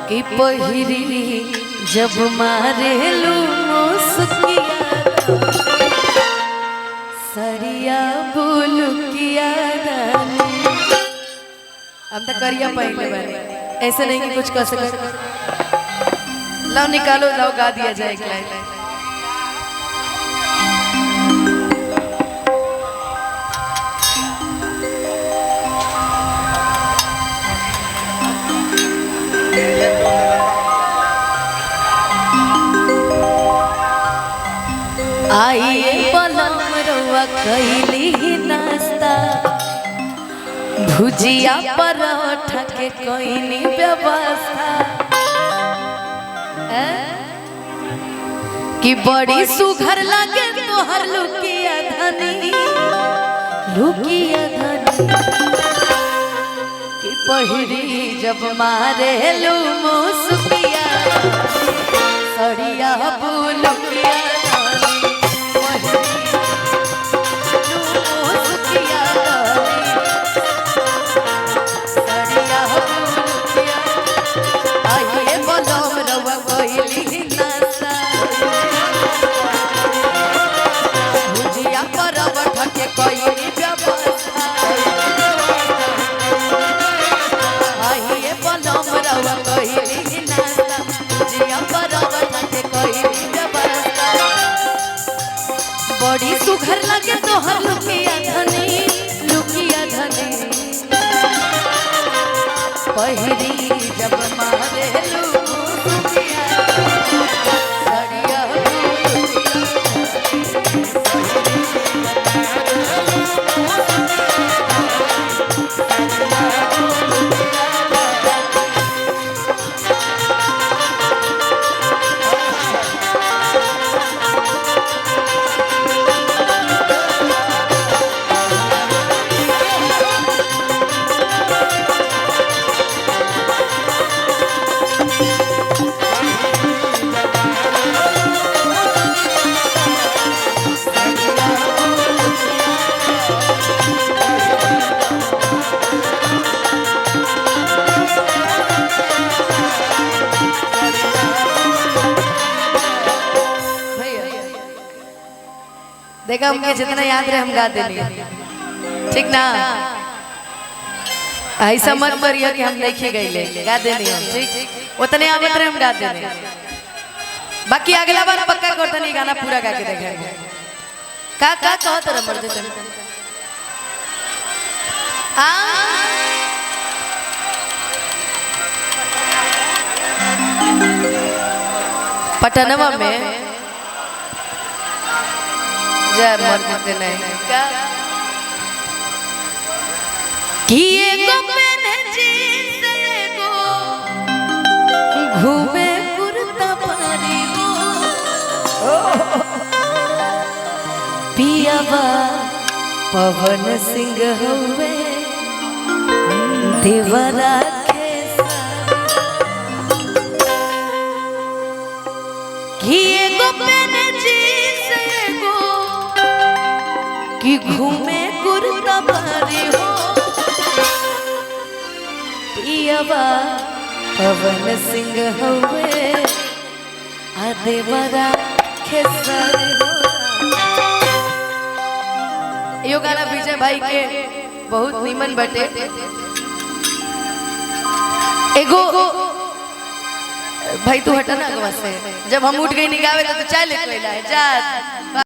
कि पहिरी जब मारे लू मुस्किया सरिया बुलुकिया हम तो करिया पहले बने ऐसे नहीं कि कुछ कर सके। लाओ निकालो, लाओ गा दिया जाए एक लाइन। आइए पलम रउआ कैली नाश्ता भुजिया पराठा के कोई व्यवस्था कि बड़ी सुघर लगे तोहर लुकिया धनी लुकिया धनी कि पहिरी जब मारे लू मुस्किया सड़िया बुलुकिया बड़ी सुघर लगे तोहर लुकिया धनी लुकिया धनी पहिरी जब मारे लू मुस्किया सड़िया देखा हमके जितना याद रहे हम गा देंगे, ठीक ना? ऐसा मत करिए कि हम नहीं गए गा देंगे हम, ठीक? उतने आवत रहे हम गा देंगे, बाकी अगला बार पक्का करते नहीं गाना पूरा गा के देखेंगे। का कहो तेरा मर्द तुम पटनवा में जय मर्द नहीं कि एगो पेने जीन्स एगो घूमे कुर्ता पारी हो पियावा पवन सिंह हुए देवरा कि एगो पेने जीन्स एगो कि घूमे कुर्ता पारी हो पियावा पवन सिंह हुए देवरा खेसारी हो। यो गाना विजय भाई के बहुत नीमन बटे एगो भाई तू हटा ना से जब हम उठ गई निगावे तो चाय लेके जा।